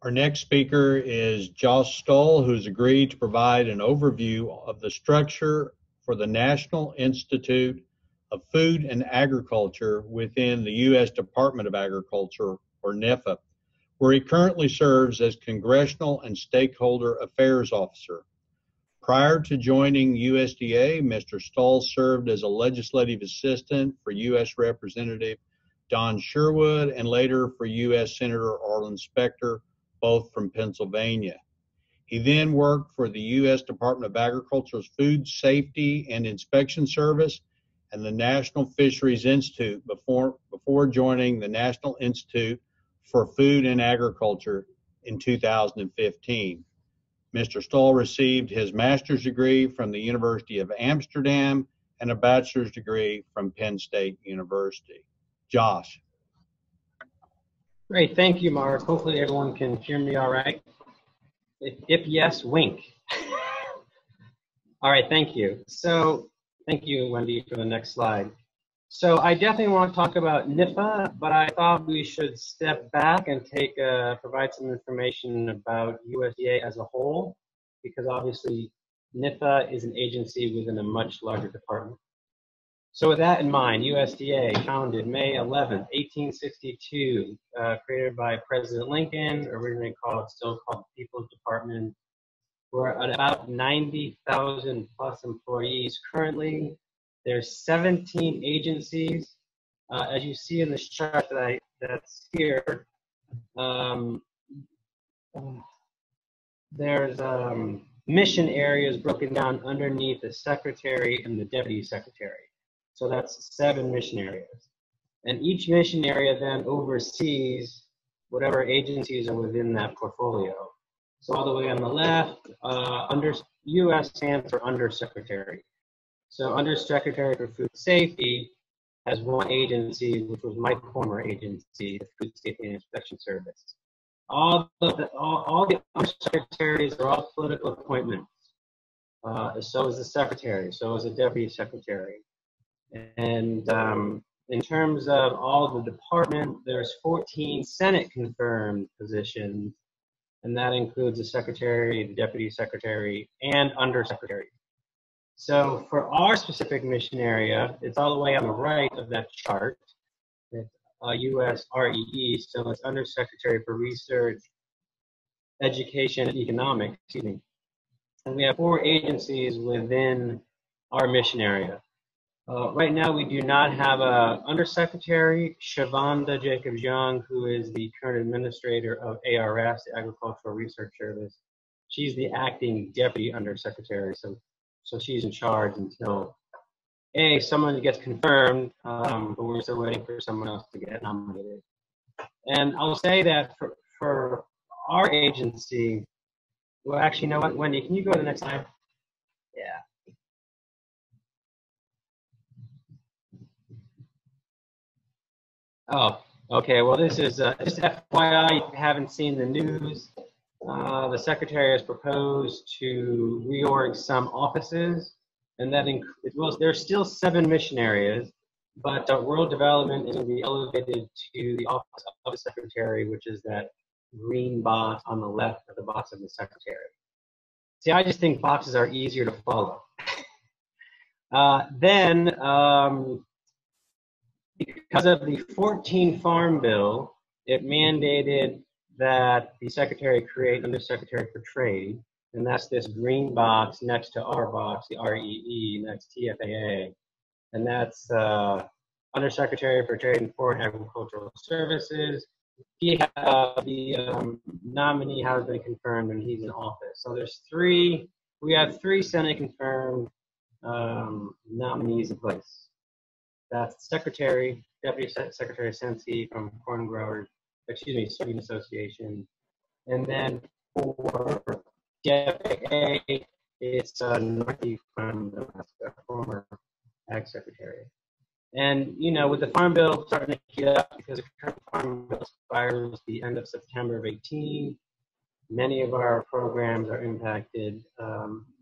Our next speaker is Josh Stoll, who's agreed to provide an overview of the structure for the National Institute of Food and Agriculture within the U.S. Department of Agriculture, or NIFA, where he currently serves as Congressional and Stakeholder Affairs Officer. Prior to joining USDA, Mr. Stoll served as a legislative assistant for U.S. Representative Don Sherwood and later for U.S. Senator Arlen Specter, both from Pennsylvania. He then worked for the U.S. Department of Agriculture's Food Safety and Inspection Service and the National Fisheries Institute before joining the National Institute for Food and Agriculture in 2015. Mr. Stoll received his master's degree from the University of Amsterdam and a bachelor's degree from Penn State University. Josh. Great, thank you, Mark. Hopefully everyone can hear me all right. If yes, wink. All right, thank you. So, thank you, Wendy, for the next slide. So I definitely want to talk about NIFA, but I thought we should step back and provide some information about USDA as a whole, because obviously NIFA is an agency within a much larger department. So with that in mind, USDA, founded May 11th, 1862, created by President Lincoln, originally still called the People's Department. We're at about 90,000 plus employees currently. There's 17 agencies. As you see in this chart that's here, there's mission areas broken down underneath the secretary and the deputy secretary. So that's 7 mission areas. And each mission area then oversees whatever agencies are within that portfolio. So all the way on the left, US stands for Undersecretary. So Undersecretary for Food Safety has one agency, which was my former agency, the Food Safety and Inspection Service. All the undersecretaries are all political appointments. So is the secretary, so is the deputy secretary. And in terms of all the department, there's 14 Senate confirmed positions, and that includes the secretary, the deputy secretary, and undersecretary. So for our specific mission area, it's all the way on the right of that chart. It's USREE, so it's Undersecretary for Research, Education, and Economics, excuse me. And we have 4 agencies within our mission area. Right now, we do not have a undersecretary, Shavonda Jacobs-Young, who is the current administrator of ARS, the Agricultural Research Service. She's the acting deputy undersecretary, so she's in charge until someone gets confirmed, but we're still waiting for someone else to get nominated. And I'll say that for our agency, well, actually, you know what, Wendy, can you go to the next slide? Yeah. Oh, okay. Well, this is just FYI, if you haven't seen the news, the secretary has proposed to reorg some offices, and that well, there's still 7 mission areas, but rural development is going to be elevated to the office of the secretary, which is that green box on the left of the box of the secretary. See, I just think boxes are easier to follow. Because of the 14 Farm Bill, it mandated that the secretary create Undersecretary for Trade, and that's this green box next to our box, the REE, next TFAA, and that's Undersecretary for Trade and Foreign Agricultural Services. The nominee has been confirmed and he's in office. So we have 3 Senate confirmed nominees in place. That's Secretary, Deputy Secretary Sensi from Corn Growers, Soybean Association. And then for DFAA, it's Northy from the former Ag Secretary. And, you know, with the Farm Bill starting to heat up, because the current Farm Bill expires the end of September of 18, many of our programs are impacted.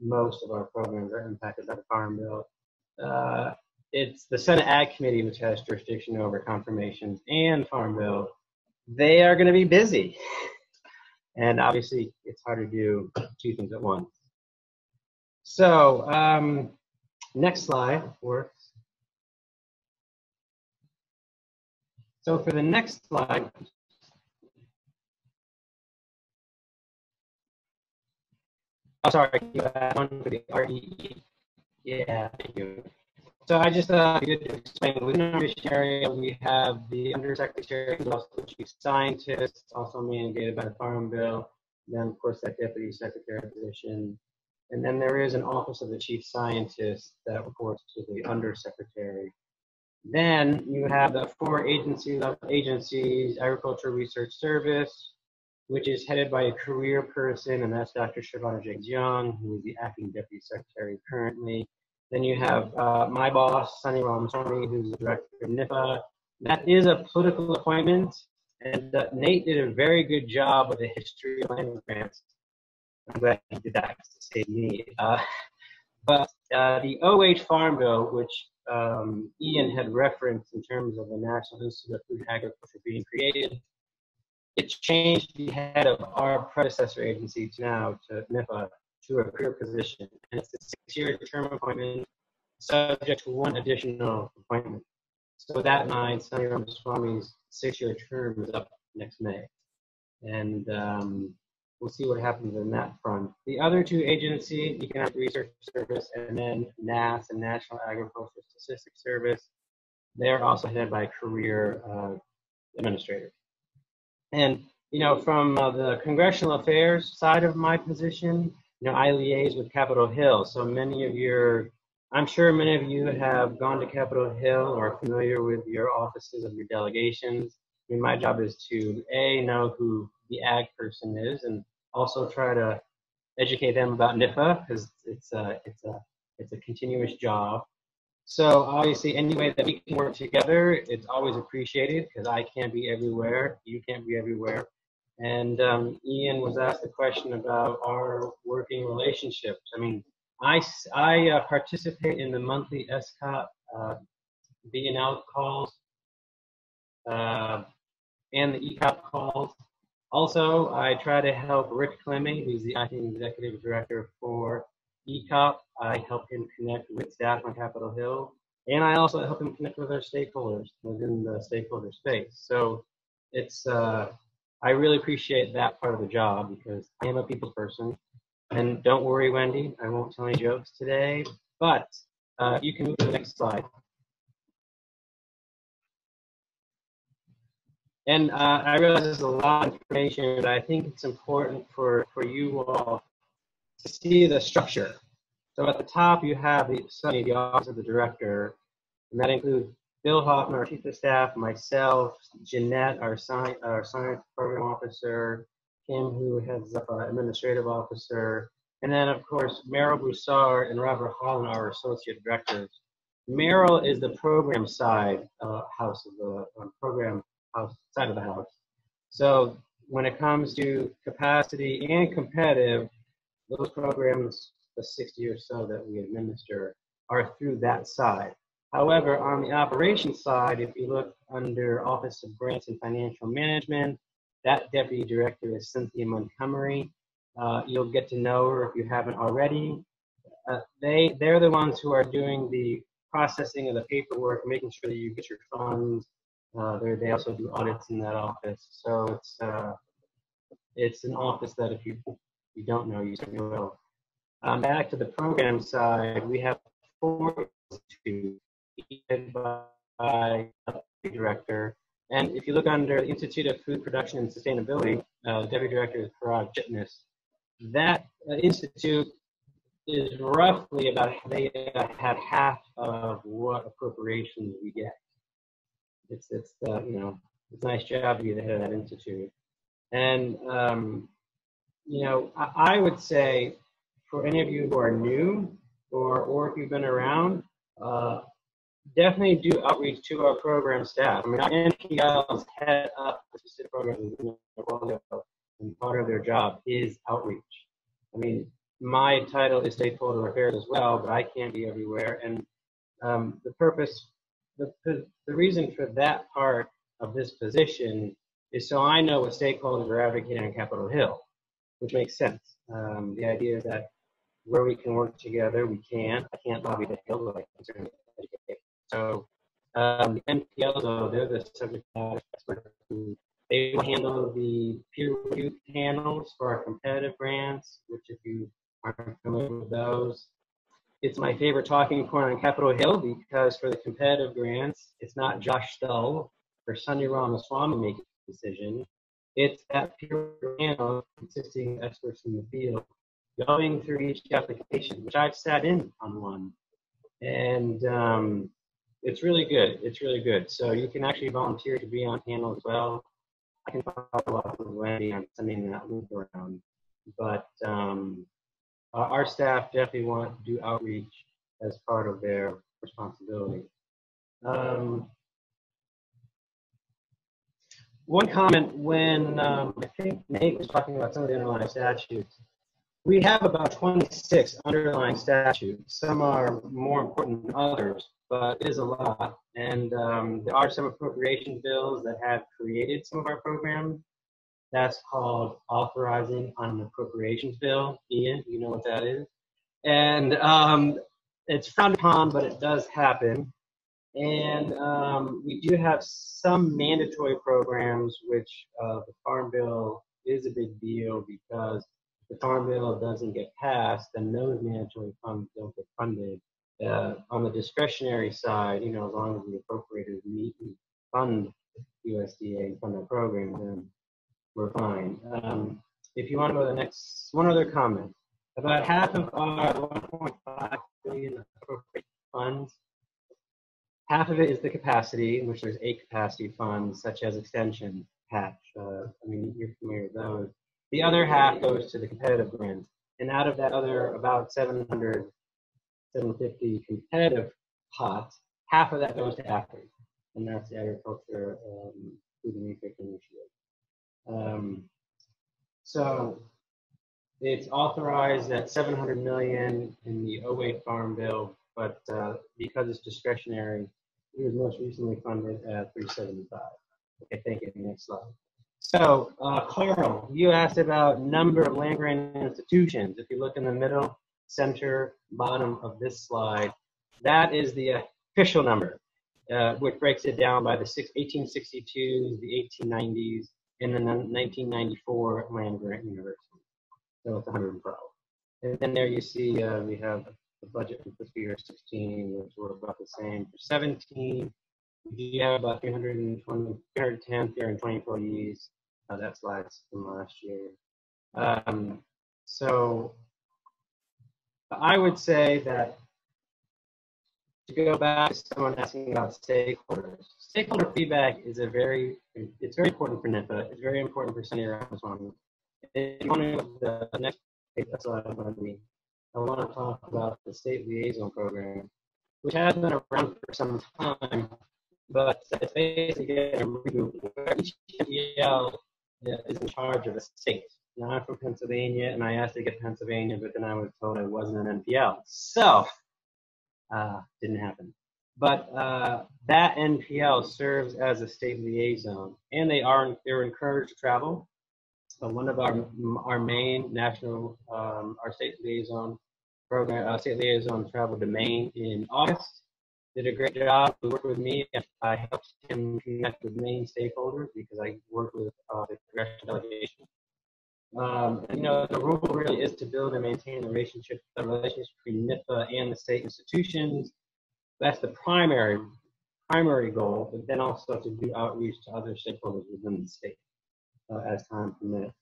Most of our programs are impacted by the Farm Bill. It's the Senate Ag Committee, which has jurisdiction over confirmations and Farm Bill. They are going to be busy. And obviously, it's hard to do two things at once. So next slide works. So for the next slide, oh, sorry, you had one for the REE. Yeah, thank you. So I just good to explain. Within our mission area, we have the undersecretary, who's also the chief scientist, also mandated by the Farm Bill. Then, of course, that deputy secretary position. And then there is an office of the chief scientist that reports to the undersecretary. Then you have the 4 agencies, Agricultural Research Service, which is headed by a career person, and that's Dr. Shavana Jagjian, who is the acting deputy secretary currently. Then you have my boss, Sunny Ramaswamy, who's the director of NIFA. That is a political appointment, and Nate did a very good job with the history of land grants. I'm glad he did that to save me. But the 08 Farm Bill, which Ian had referenced in terms of the National Institute of Food and Agriculture being created, it changed the head of our predecessor agency now to NIFA to a career position. And it's a 6-year term appointment subject to 1 additional appointment. So with that in mind, Sunny Ramaswamy's 6-year term is up next May. And we'll see what happens on that front. The other 2 agencies, Economic Research Service and then NASS, the National Agricultural Statistics Service, they're also headed by career administrators. And, you know, from the congressional affairs side of my position, you know, I liaise with Capitol Hill. So I'm sure many of you have gone to Capitol Hill or are familiar with your offices of your delegations. I mean, my job is to, A, know who the ag person is, and also try to educate them about NIFA, because it's a continuous job. So obviously, any way that we can work together, it's always appreciated, because I can't be everywhere, you can't be everywhere. And Ian was asked a question about our working relationships. I mean, I participate in the monthly SCOT B&L calls and the ECOP calls. Also, I try to help Rick Clemming, who's the acting executive director for ECOP. I help him connect with staff on Capitol Hill, and I also help him connect with our stakeholders within the stakeholder space. So it's I really appreciate that part of the job, because I am a people person. And don't worry, Wendy, I won't tell any jokes today, but you can move to the next slide. And I realize there's a lot of information, but I think it's important for you all to see the structure. So at the top, you have the Office of the Director, and that includes Bill Hoffman, our Chief of Staff, myself, Jeanette, our Science Program Officer, Kim, who heads up our Administrative Officer, and then, of course, Meryl Broussard and Robert Holland, our Associate Directors. Meryl is the program side house of the program house side of the house. So when it comes to capacity and competitive, those programs, the 60 or so that we administer, are through that side. However, on the operations side, if you look under Office of Grants and Financial Management, that deputy director is Cynthia Montgomery. You'll get to know her if you haven't already. They're the ones who are doing the processing of the paperwork, making sure that you get your funds. They also do audits in that office. So it's an office that if you don't know, you certainly will. Back to the program side, we have 4 institutes headed by the director. And if you look under the Institute of Food Production and Sustainability, the deputy director is Parag Chitnis. That institute is roughly about, they have half of what appropriations we get. It's you know, it's a nice job to be the head of that institute. And you know, I would say for any of you who are new, or if you've been around, definitely do outreach to our program staff. I mean, our NPLs head up the specific programs, and part of their job is outreach. I mean, my title is stakeholder affairs as well, but I can't be everywhere. And the reason for that part of this position is so I know what stakeholders are advocating on Capitol Hill, which makes sense. The idea is that where we can work together, we can. I can't lobby the Hill, but I can certainly educate. So the NPLs, though, they're the subject matter experts. They will handle the peer review panels for our competitive grants, which if you aren't familiar with those, it's my favorite talking point on Capitol Hill because for the competitive grants, it's not Josh Stull or Sunny Ramaswamy making the decision. It's that peer panel consisting of experts in the field going through each application, which I've sat in on one. And it's really good. It's really good. So you can actually volunteer to be on panel as well. I can follow up with Wendy on sending that link around. But our staff definitely want to do outreach as part of their responsibility. One comment when I think Nate was talking about some of the underlying statutes, we have about 26 underlying statutes. Some are more important than others, but it is a lot. And there are some appropriations bills that have created some of our programs. That's called authorizing on an appropriations bill. Ian, you know what that is? And it's frowned upon, but it does happen. And we do have some mandatory programs, which the Farm Bill is a big deal because if the Farm Bill doesn't get passed, then those mandatory funds don't get funded. On the discretionary side, you know, as long as the appropriators meet and fund USDA and fund our program, then we're fine. If you want to go to the next, one other comment. About half of our 1.5 billion appropriate funds, half of it is the capacity, in which there's a capacity fund, such as extension, patch. I mean, you're familiar with those. The other half goes to the competitive grant. And out of that other about 700, 750 competitive pots, half of that goes to AFRI. And that's the Agriculture Food and Research Initiative. So it's authorized at 700 million in the 08 Farm Bill, but because it's discretionary, it was most recently funded at 375. Okay, thank you. Next slide. So, Carl, you asked about number of land grant institutions. If you look in the middle, center, bottom of this slide, that is the official number, which breaks it down by the 1862s, the 1890s, and then the 1994 land grant university. So it's 112. And then there you see we have the budget for fiscal year 16, which were about the same. For 17, we have about 310, 320 employees. That slide's from last year. So I would say that to go back to someone asking about stakeholders, stakeholder feedback is it's very important for NIFA. It's very important for Sunny Ramaswamy. If you want to go to the next page, that's what I want to talk about the state liaison program, which has been around for some time, but it's basically a reboot where each NPL is in charge of a state. Now I'm from Pennsylvania, and I asked to get Pennsylvania, but then I was told I wasn't an NPL. So, didn't happen. But that NPL serves as a state liaison, and they're encouraged to travel. One of our main national, our state liaison program, state liaison traveled to Maine in August. Did a great job. He worked with me. I helped him connect with Maine stakeholders because I worked with the congressional delegation. And, you know, the rule really is to build and maintain the relationship between NIFA and the state institutions. That's the primary goal, but then also to do outreach to other stakeholders within the state as time permits.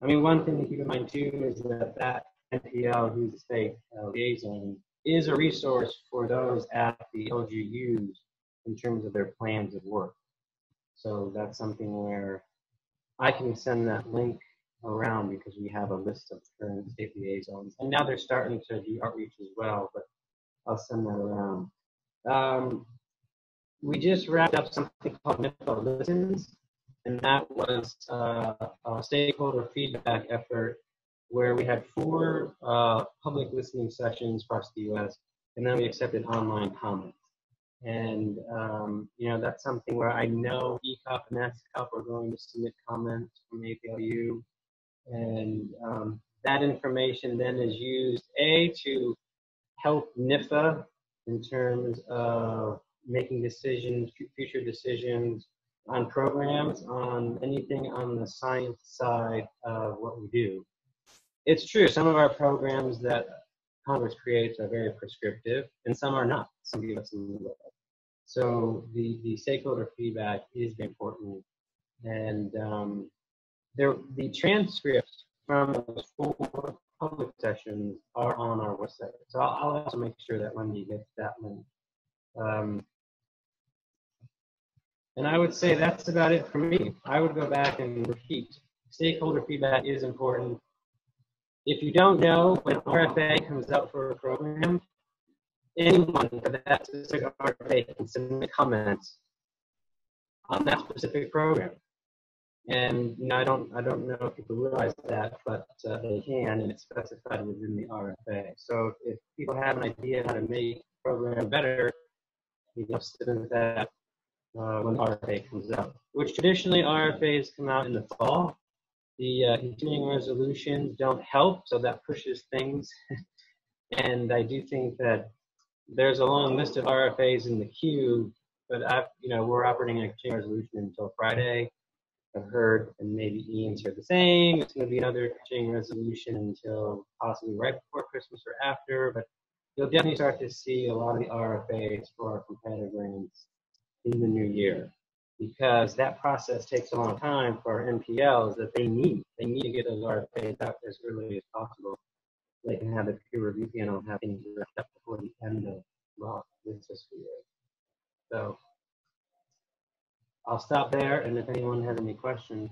I mean, one thing to keep in mind too is that NPL, who's the state liaison, is a resource for those at the LGUs in terms of their plans of work. So that's something where I can send that link around because we have a list of current state liaisons. And now they're starting to do outreach as well, but I'll send that around. We just wrapped up something called NIFA Listens, and that was a stakeholder feedback effort where we had 4 public listening sessions across the U.S., and then we accepted online comments. And, that's something where I know ECOP and SCOP are going to submit comments from APLU. And that information then is used, to help NIFA in terms of making decisions, future decisions on programs, on anything on the science side of what we do. It's true, some of our programs that Congress creates are very prescriptive, and some are not. Some give us a little bit. So the stakeholder feedback is very important. And the transcripts from those 4 public sessions are on our website. So I'll also make sure that Wendy gets that link. And I would say that's about it for me. I would go back and repeat. Stakeholder feedback is important. If you don't know when RFA comes out for a program, anyone for that specific RFA can submit comments on that specific program. And I don't know if people realize that, but they can, and it's specified within the RFA. So if people have an idea how to make the program better, submit that when the RFA comes out. Which traditionally RFAs come out in the fall. The continuing resolutions don't help, so that pushes things. And I do think that there's a long list of RFAs in the queue, but we're operating a continuing resolution until Friday. I've heard, and maybe Ian's heard the same, it's going to be another continuing resolution until possibly right before Christmas or after, but you'll definitely start to see a lot of the RFAs for our competitive grants in the new year, because that process takes a long time for our NPLs that they need. They need to get those RFAs out as early as possible. They can have the peer review panel have things wrapped up before the end of this fiscal year. So I'll stop there, and if anyone has any questions.